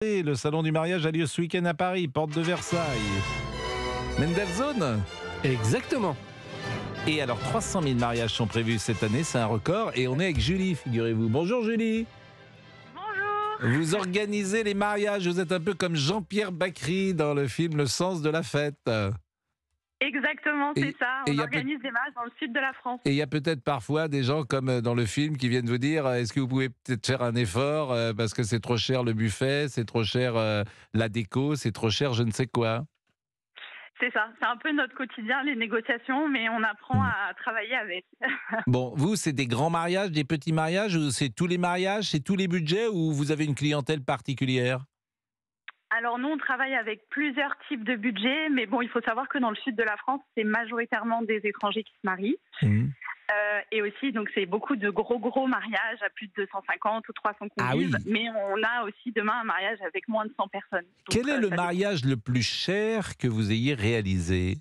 Et le salon du mariage a lieu ce week-end à Paris, porte de Versailles. Mendelssohn. Exactement. Et alors 300 000 mariages sont prévus cette année, c'est un record. Et on est avec Julie, figurez-vous. Bonjour Julie. Bonjour. Vous organisez les mariages, vous êtes un peu comme Jean-Pierre Bacry dans le film Le sens de la fête. Exactement, Et- c'est ça. et On y a organise des mariages dans le sud de la France. Et il y a peut-être parfois des gens comme dans le film qui viennent vous dire est-ce que vous pouvez peut-être faire un effort parce que c'est trop cher le buffet, c'est trop cher la déco, c'est trop cher je ne sais quoi. C'est ça. C'est un peu notre quotidien, les négociations, mais on apprend Mm. à travailler avec. Bon, vous, c'est des grands mariages, des petits mariages, ou c'est tous les mariages, c'est tous les budgets, ou vous avez une clientèle particulière? Alors nous, on travaille avec plusieurs types de budgets, mais bon, il faut savoir que dans le sud de la France, c'est majoritairement des étrangers qui se marient. Mhm. Et aussi, donc c'est beaucoup de gros mariages à plus de 250 ou 300 Ah oui. convives, mais on a aussi demain un mariage avec moins de 100 personnes. Donc, Quel est le ça mariage le plus cher que vous ayez réalisé?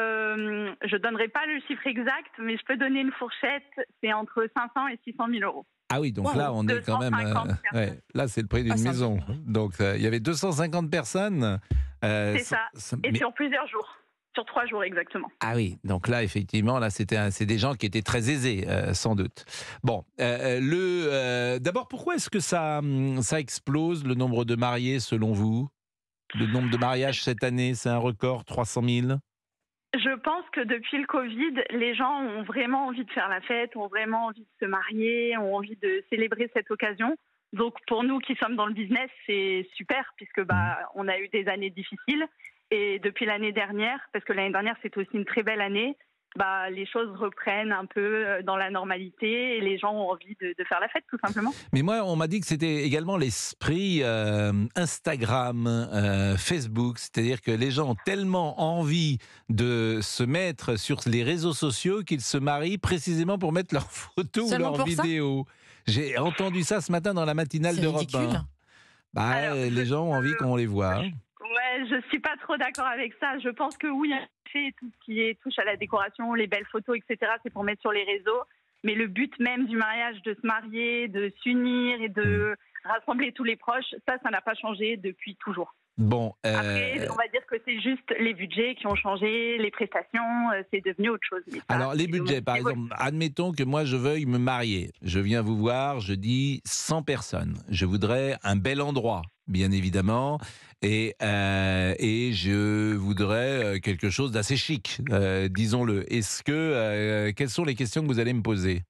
Je donnerai pas le chiffre exact, mais je peux donner une fourchette. C'est entre 500 et 600 000 euros. Ah oui, donc Wow. là, on est quand même... 250 personnes. là, c'est le prix d'une Ah, ça maison. Donc, il y avait 250 personnes. C'est ça. Et mais- sur plusieurs jours. Sur 3 jours exactement. Ah oui, donc là, effectivement, là, c'est des gens qui étaient très aisés, sans doute. Bon, d'abord, pourquoi est-ce que ça explose, le nombre de mariés, selon vous? Le nombre de mariages cette année, c'est un record, 300 000? Je pense que depuis le Covid, les gens ont vraiment envie de faire la fête, ont vraiment envie de se marier, ont envie de célébrer cette occasion. Donc pour nous qui sommes dans le business, c'est super puisque on a eu des années difficiles. Et depuis l'année dernière, parce que l'année dernière c'était aussi une très belle année, les choses reprennent un peu dans la normalité et les gens ont envie de faire la fête tout simplement. Mais moi, on m'a dit que c'était également l'esprit Instagram, Facebook, c'est-à-dire que les gens ont tellement envie de se mettre sur les réseaux sociaux qu'ils se marient précisément pour mettre leurs photos ou Seulement leurs pour ça? vidéos. J'ai entendu ça ce matin dans la matinale C'est d'Europe ridicule. 1. Alors, Les gens ont envie qu'on les voit. Ouais, je suis pas trop d'accord avec ça. Je pense que oui, en effet, tout ce qui touche à la décoration, les belles photos, etc., c'est pour mettre sur les réseaux. Mais le but même du mariage, de se marier, de s'unir et de rassembler tous les proches, ça n'a pas changé depuis toujours. Bon, Après, on va dire que c'est juste les budgets qui ont changé, les prestations, c'est devenu autre chose. Mais ça, alors les c'est budgets, par évolué. exemple, admettons que moi je veuille me marier. Je viens vous voir, je dis 100 personnes. Je voudrais un bel endroit, bien évidemment, et je voudrais quelque chose d'assez chic, disons-le. Quelles sont les questions que vous allez me poser?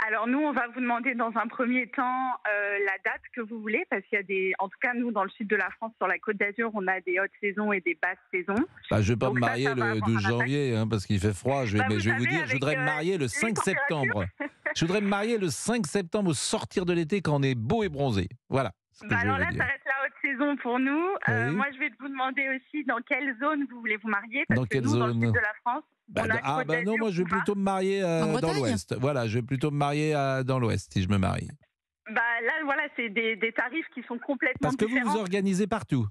Alors nous, on va vous demander dans un premier temps la date que vous voulez, parce qu'il y a en tout cas nous dans le sud de la France, sur la Côte d'Azur, on a des hautes saisons et des basses saisons. Je ne vais pas Donc me ça, marier ça va le avoir 12 un impact. janvier, parce qu'il fait froid. Je vais vous savez, dire, je voudrais avec, me marier le 5 températures. septembre. Je voudrais me marier le 5 septembre au sortir de l'été quand on est beau et bronzé. Voilà ce que je Alors veux là, dire. ça reste la haute saison pour nous. Oui. Moi, je vais vous demander aussi dans quelle zone vous voulez vous marier, parce Dans que quelle nous, dans le zone? sud de la France, on a Côte non, d'Azur, moi je vais Bouvard. plutôt me marier dans Bretagne? l'Ouest. Voilà, je vais plutôt me marier dans l'Ouest si je me marie. Là, voilà, c'est des tarifs qui sont complètement Parce que vous différents. vous organisez partout.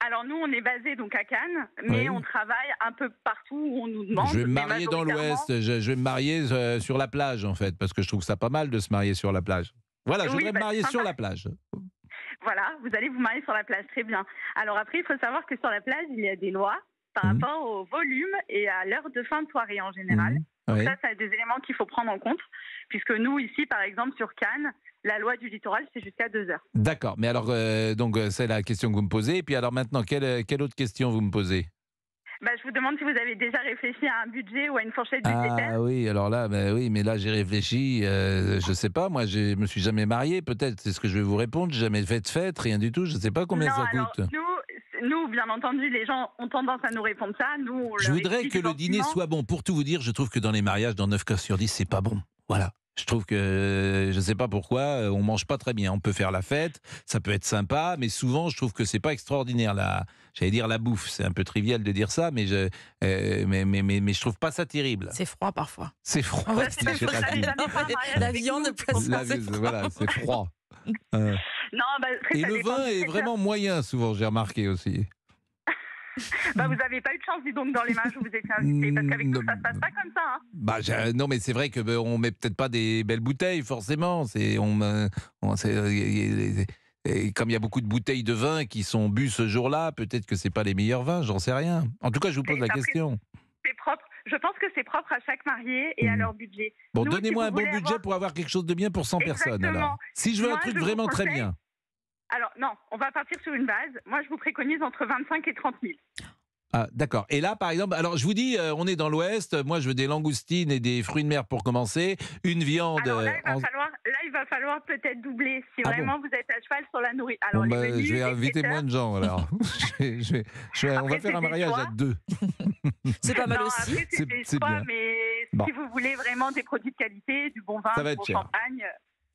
Alors nous, on est basé donc à Cannes, mais Oui. on travaille un peu partout où on nous demande. Je vais me mais marier dans majoritairement- l'Ouest. Je vais me marier sur la plage en fait, parce que je trouve ça pas mal de se marier sur la plage. Voilà, je Oui, voudrais me marier c'est sur sympa. la plage. Voilà, vous allez vous marier sur la plage, très bien. Alors après, il faut savoir que sur la plage, il y a des lois par Mhm. rapport au volume et à l'heure de fin de soirée en général. Mhm. Donc Oui. ça, c'est des éléments qu'il faut prendre en compte, puisque nous, ici, par exemple, sur Cannes, la loi du littoral, c'est jusqu'à 2 heures. D'accord, mais alors, c'est la question que vous me posez. Et puis alors maintenant, quelle autre question vous me posez? Je vous demande si vous avez déjà réfléchi à un budget ou à une fourchette budgétaire. Ah oui, alors là, oui, mais là j'ai réfléchi, je sais pas, moi je me suis jamais marié, peut-être, c'est ce que je vais vous répondre, j'ai jamais fait de fête, rien du tout, je sais pas combien Non, ça alors, coûte. nous, bien entendu, les gens ont tendance à nous répondre ça. Nous, on Je leur voudrais explique que le dîner gentiment. soit bon. Pour tout vous dire, je trouve que dans les mariages, dans 9 cas sur 10, c'est pas bon. Voilà. Je trouve que, je sais pas pourquoi, on mange pas très bien. On peut faire la fête, ça peut être sympa, mais souvent, je trouve que c'est pas extraordinaire. J'allais dire la bouffe, c'est un peu trivial de dire ça, mais je trouve pas ça terrible. C'est froid parfois. C'est froid. Ouais, c'est parce que vous rapide. avez jamais fait un mariage La avec viande, nous. poisson, c'est froid. Voilà, c'est froid. Non, après, Et ça le dépend vin du est secteur. vraiment moyen, souvent, j'ai remarqué aussi. Bah, vous n'avez pas eu de chance, dis donc, dans les matchs où vous étiez invité. Parce qu'avec nous, ça se passe pas comme ça. Hein. Bah, non, mais c'est vrai que on met peut-être pas des belles bouteilles, forcément. Et comme il y a beaucoup de bouteilles de vin qui sont bues ce jour-là, peut-être que c'est pas les meilleurs vins, j'en sais rien. En tout cas, je vous pose la question. C'est propre. Je pense que c'est propre à chaque marié et à leur budget. Bon, Nous, donnez-moi si un vous bon voulez budget pour avoir quelque chose de bien pour 100 personnes. Exactement. Alors, si je veux un Moi, truc je vous vraiment très conseille- bien. Alors, non, on va partir sur une base. Moi, je vous préconise entre 25 et 30 000. Ah, d'accord. Et là, par exemple, alors je vous dis, on est dans l'Ouest. Moi, je veux des langoustines et des fruits de mer pour commencer. Une viande. Alors là, il va falloir peut-être doubler si vraiment vous êtes à cheval sur la nourriture. Alors, Bon, les menus, je vais les inviter traiteurs- moins de gens alors. On va Après, faire un c'est des mariage choix. à 2. C'est pas mal Non, aussi. après, c'est des c'est choix, bien. mais Bon. si vous voulez vraiment des produits de qualité, du bon vin, Ça va du être bon cher. champagne,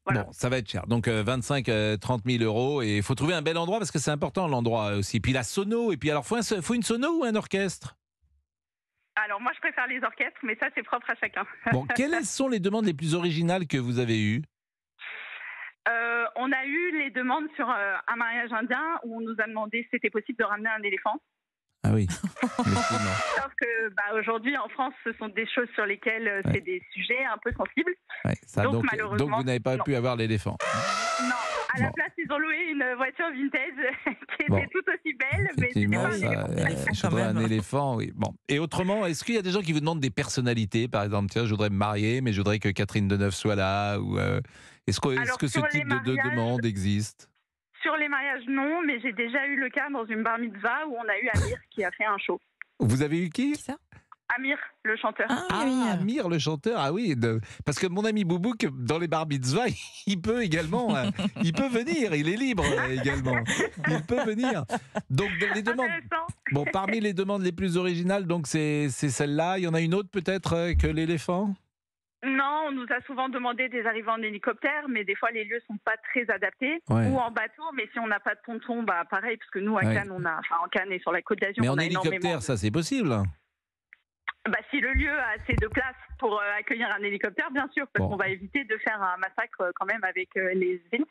voilà. Bon, ça va être cher. Donc 25, 30 000 euros. Et il faut trouver un bel endroit parce que c'est important l'endroit aussi. Puis la sono. Et puis alors, faut une sono ou un orchestre? Alors, moi, je préfère les orchestres, mais ça, c'est propre à chacun. Bon, quelles sont les demandes les plus originales que vous avez eues? On a eu les demandes sur un mariage indien où on nous a demandé si c'était possible de ramener un éléphant. Ah oui. Effectivement. Sauf que aujourd'hui, en France, ce sont des choses sur lesquelles c'est des sujets un peu sensibles. Ouais, ça, Donc, donc malheureusement, vous n'avez pas non. pu avoir l'éléphant. Non, à la Bon. place, ils ont loué une voiture vintage qui Bon. était tout aussi belle, mais c'était Effectivement, pas un ça, éléphant. je voudrais un éléphant, oui. Bon. Et autrement, est-ce qu'il y a des gens qui vous demandent des personnalités? Par exemple, tiens, je voudrais me marier, mais je voudrais que Catherine Deneuve soit là. Ou, est-ce Alors, que ce sur les type de mariages- demande existe? Sur les mariages, non, mais j'ai déjà eu le cas dans une bar mitzvah où on a eu Amir qui a fait un show. Vous avez eu qui? Qui ça? Amir, le chanteur. Amir, le chanteur. Ah oui, parce que mon ami Boubouk, dans les bar mitzvahs, il peut également, il peut venir, il est libre également. Il peut venir. Donc, les demandes. Intéressant. Bon, parmi les demandes les plus originales, donc c'est celle-là. Il y en a une autre peut-être que l'éléphant? Non, on nous a souvent demandé des arrivées en hélicoptère, mais des fois les lieux sont pas très adaptés. Ouais. Ou en bateau, mais si on n'a pas de ponton, bah pareil, parce que nous à Ouais. Cannes, en Cannes et sur la Côte d'Azur, Mais on en a hélicoptère, énormément. ça c'est possible. Bah, si le lieu a assez de place pour accueillir un hélicoptère, bien sûr, parce Bon. qu'on va éviter de faire un massacre quand même avec les hélices.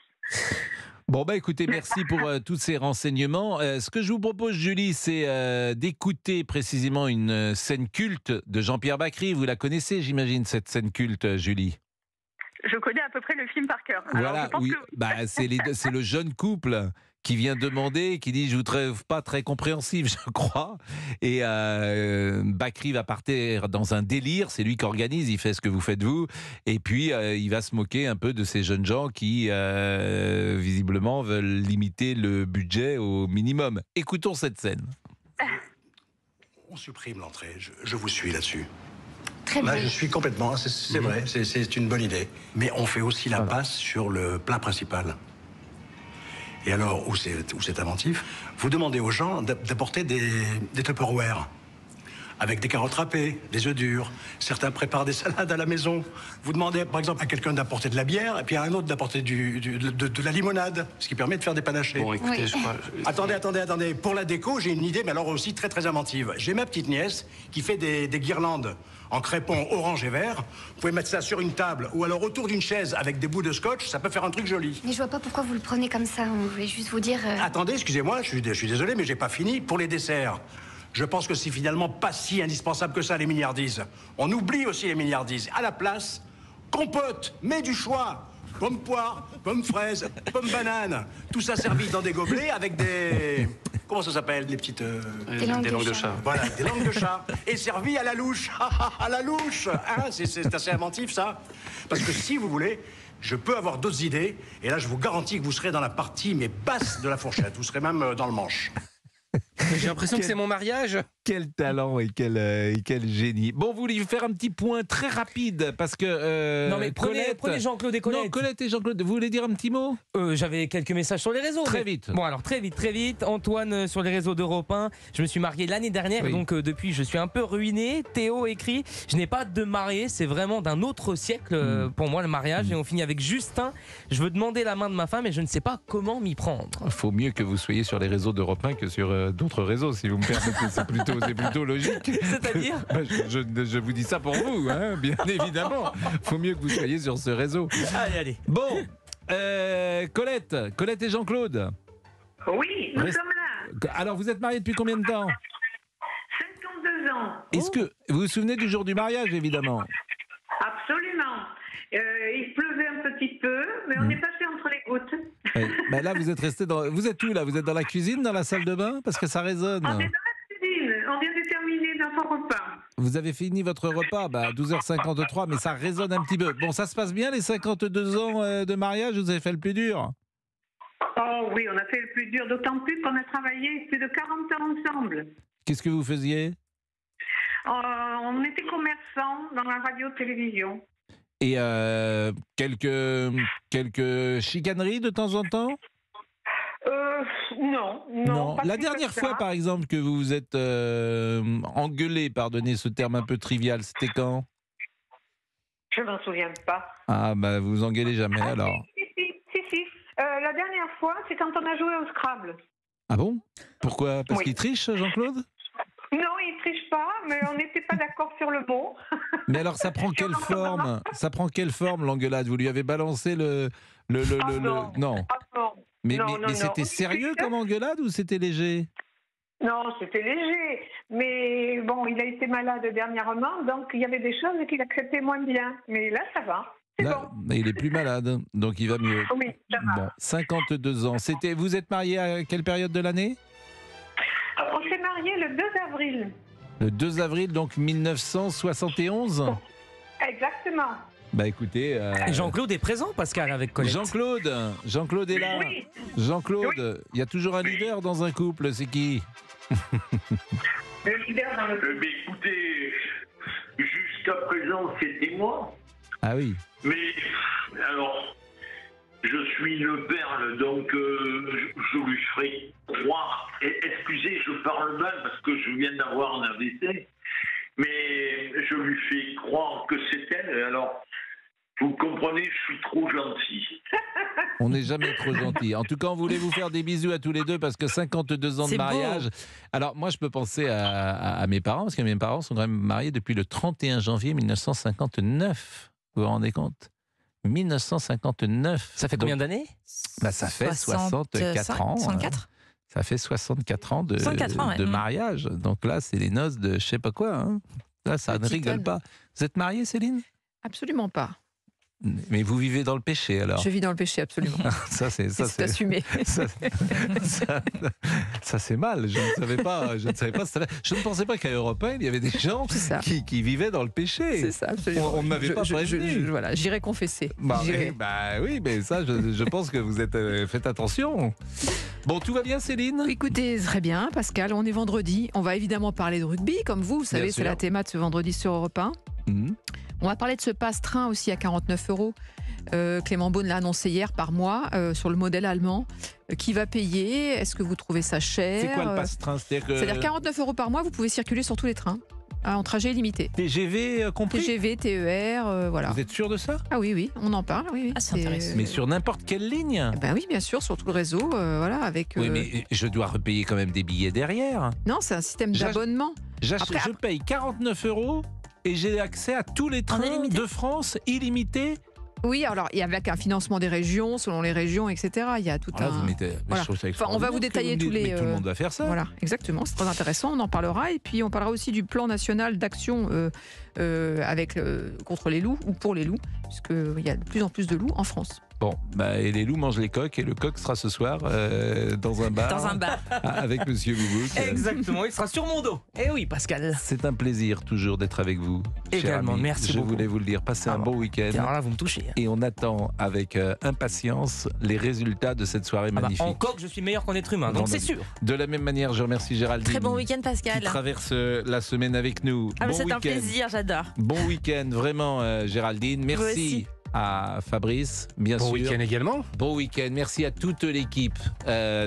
Bon, bah écoutez, merci pour tous ces renseignements. Ce que je vous propose, Julie, c'est d'écouter précisément une scène culte de Jean-Pierre Bacri. Vous la connaissez, j'imagine, cette scène culte, Julie? Je connais à peu près le film par cœur. Alors, Voilà, je pense oui. que Bah, c'est le jeune couple qui vient demander, qui dit « je vous trouve pas très compréhensif, je crois ». Et Bacri va partir dans un délire, c'est lui qui organise, il fait ce que vous faites vous, et puis il va se moquer un peu de ces jeunes gens qui, visiblement, veulent limiter le budget au minimum. Écoutons cette scène. On supprime l'entrée, je vous suis là-dessus. Très Là, bien. je suis complètement, c'est vrai, c'est une bonne idée. Mais on fait aussi la passe sur le plat principal. Et alors, où c'est inventif, vous demandez aux gens d'apporter des Tupperware. Avec des carottes râpées, des œufs durs. Certains préparent des salades à la maison. Vous demandez, par exemple, à quelqu'un d'apporter de la bière, et puis à un autre d'apporter de la limonade, ce qui permet de faire des panachés. Oui. Attendez. Pour la déco, j'ai une idée, mais alors aussi très très inventive. J'ai ma petite nièce qui fait des guirlandes en crépon orange et vert. Vous pouvez mettre ça sur une table ou alors autour d'une chaise avec des bouts de scotch, ça peut faire un truc joli. Mais je vois pas pourquoi vous le prenez comme ça. On voulait juste vous dire. Attendez, excusez-moi, je suis désolé, mais j'ai pas fini. Pour les desserts, je pense que c'est finalement pas si indispensable que ça, les milliardises. On oublie aussi les milliardises. À la place, compote, mets du choix. Pomme poire, pomme fraise, pomme banane. Tout ça servi dans des gobelets avec des... Comment ça s'appelle, les petites... Des langues de chat. Voilà, des langues de chat. Et servi à la louche. À la louche. Hein, c'est assez inventif, ça. Parce que si vous voulez, je peux avoir d'autres idées. Et là, je vous garantis que vous serez dans la partie, mais basse de la fourchette. Vous serez même dans le manche. J'ai l'impression que c'est mon mariage. Quel talent et quel génie. Bon, vous voulez faire un petit point très rapide parce que Non mais prenez Jean-Claude et Colette. Non, Colette et Jean-Claude, vous voulez dire un petit mot? J'avais quelques messages sur les réseaux. Très mais- vite. Bon alors très vite. Antoine sur les réseaux d'Europe 1. Je me suis marié l'année dernière, Oui. donc depuis je suis un peu ruiné. Théo écrit, je n'ai pas de marié, c'est vraiment d'un autre siècle pour moi le mariage. Et on finit avec Justin. Je veux demander la main de ma femme et je ne sais pas comment m'y prendre. Il faut mieux que vous soyez sur les réseaux d'Europe 1 que sur d'autres réseaux, si vous me permettez. C'est plutôt logique. C'est-à-dire je vous dis ça pour vous, hein, bien évidemment. Il faut mieux que vous soyez sur ce réseau. Allez. Bon, Colette et Jean-Claude. Oui, nous Reste- sommes là. Alors, vous êtes mariés depuis combien de temps? Est-ce que vous vous souvenez du jour du mariage, évidemment? Absolument. Il pleuvait un petit peu, mais on est passé entre les gouttes. Oui. Mais là, vous êtes resté dans. Vous êtes où là? Vous êtes dans la cuisine, dans la salle de bain? Parce que ça résonne. On est dans la cuisine. On vient de terminer notre repas. Vous avez fini votre repas à 12h53, mais ça résonne un petit peu. Bon, ça se passe bien les 52 ans de mariage? Vous avez fait le plus dur? Oh oui, on a fait le plus dur, d'autant plus qu'on a travaillé plus de 40 ans ensemble. Qu'est-ce que vous faisiez? On était commerçants dans la radio-télévision. Et quelques chicaneries de temps en temps? Non. Pas La plus dernière que ça. fois, par exemple, que vous vous êtes engueulé, pardonnez ce terme un peu trivial, c'était quand? Je m'en souviens pas. Ah, vous vous engueulez jamais alors. Si. La dernière fois, c'est quand on a joué au Scrabble. Ah bon? Pourquoi? Parce Oui. qu'il triche, Jean-Claude? Non, il triche pas, mais on n'était pas d'accord sur le mot. Mais alors, ça prend quelle forme? Ça prend quelle forme, l'engueulade? Vous lui avez balancé le... non. Non. Ah non. Mais Non. c'était sérieux comme engueulade ou c'était léger? Non, c'était léger. Mais bon, il a été malade dernièrement, donc il y avait des choses qu'il acceptait moins bien. Mais là, ça va. C'est Là, bon. il est plus malade, donc il va mieux. Oui, ça va. Bon, 52 ans. Vous êtes marié à quelle période de l'année? On s'est mariés le 2 avril. Le 2 avril, donc 1971. Exactement. Bah écoutez... Et Jean-Claude est présent, Pascal, avec Colette. Jean-Claude est là. Oui. Jean-Claude, il y a toujours un leader dans un couple, c'est qui? Le leader dans le... Mais écoutez, jusqu'à présent, c'était moi. Ah oui. Mais alors, je suis une perle, donc je lui ferai croire. Excusez, je parle mal parce que je viens d'avoir un AVC. Mais je lui fais croire que c'est elle. Alors, vous comprenez, je suis trop gentil. On n'est jamais trop gentil. En tout cas, on voulait vous faire des bisous à tous les deux parce que 52 ans de C'est beau. mariage. Alors, moi, je peux penser à mes parents parce que mes parents sont quand même mariés depuis le 31 janvier 1959. Vous vous rendez compte? 1959. Ça fait combien d'années? Ça fait 64 ans. 64 Ça fait 64 ans de 64 ans, ouais. de mariage. Donc là, c'est les noces de je sais pas quoi. Hein. Là, ça ne Petite rigole tonne. pas. Vous êtes mariée, Céline? Absolument pas. Mais vous vivez dans le péché, alors. Je vis dans le péché, absolument. Ça, c'est C'est assumé. ça, c'est mal. Je ne savais pas. Je ne pensais pas qu'à Europe 1, il y avait des gens C'est ça. qui vivaient dans le péché. C'est ça, absolument. On ne m'avait pas prévenu. Voilà, j'irai confesser. J'irai. Oui, mais ça, je pense que vous êtes. Faites attention. Bon, tout va bien, Céline? Écoutez, très bien, Pascal, on est vendredi. On va évidemment parler de rugby, comme vous savez, c'est sûr. la théma de ce vendredi sur Europe 1. Mhm. On va parler de ce passe-train aussi à 49 €. Clément Beaune l'a annoncé hier par mois sur le modèle allemand. Qui va payer? Est-ce que vous trouvez ça cher? C'est quoi le passe-train? C'est-à-dire 49 € par mois, vous pouvez circuler sur tous les trains en trajet illimité. TGV compris? TGV, TER, voilà. Vous êtes sûr de ça? Ah oui, on en parle. Oui, oui. Ah, c'est intéressant. Mais sur n'importe quelle ligne? Ben oui, bien sûr, sur tout le réseau, voilà, avec. Oui, mais je dois repayer quand même des billets derrière. Non, c'est un système J'ach- d'abonnement. Après- Je paye 49 € et j'ai accès à tous les trains illimité. de France illimités. Oui, alors il y avait un financement des régions, selon les régions, etc. Il y a tout Ah, un. vous mettez- mais voilà. je trouve ça Enfin, on va vous extraordinaire détailler que vous tous me dites, les, mais tout le monde va faire ça. Voilà, exactement, c'est très intéressant, on en parlera. Et puis on parlera aussi du plan national d'action contre les loups, ou pour les loups, puisqu'il y a de plus en plus de loups en France. Bon, et les loups mangent les coqs et le coq sera ce soir dans un bar. Dans un bar. Avec Monsieur Boubouk. Exactement, il sera sur mon dos. Eh oui, Pascal. C'est un plaisir toujours d'être avec vous. cher Également, ami. merci Je beaucoup. voulais vous le dire. Passez un Ah bon. bon week-end. Alors là, vous me touchez. Et on attend avec impatience les résultats de cette soirée Ah bah, magnifique. en coq, je suis meilleur qu'en être humain, donc c'est sûr. De la même manière, je remercie Géraldine. Très bon week-end, Qui Pascal. traverse la semaine avec nous. Ah, mais Bon c'est un week-end. plaisir, j'adore. Bon week-end, vraiment, Géraldine. Merci aussi. à Fabrice, bien Bon sûr. week-end également. Bon week-end. Merci à toute l'équipe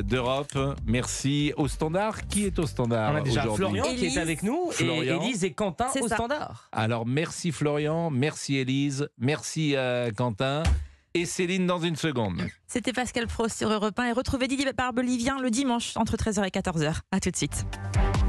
d'Europe. Merci au Standard. Qui est au Standard On a déjà aujourd'hui? Florian qui Élise. est avec nous, Florian. et Élise et Quentin C'est au ça. standard. Alors, merci Florian, merci Élise, merci Quentin et Céline dans une seconde. C'était Pascal Pro sur Europe 1 et retrouvez Didier Barbelivien le dimanche entre 13h et 14h. À tout de suite.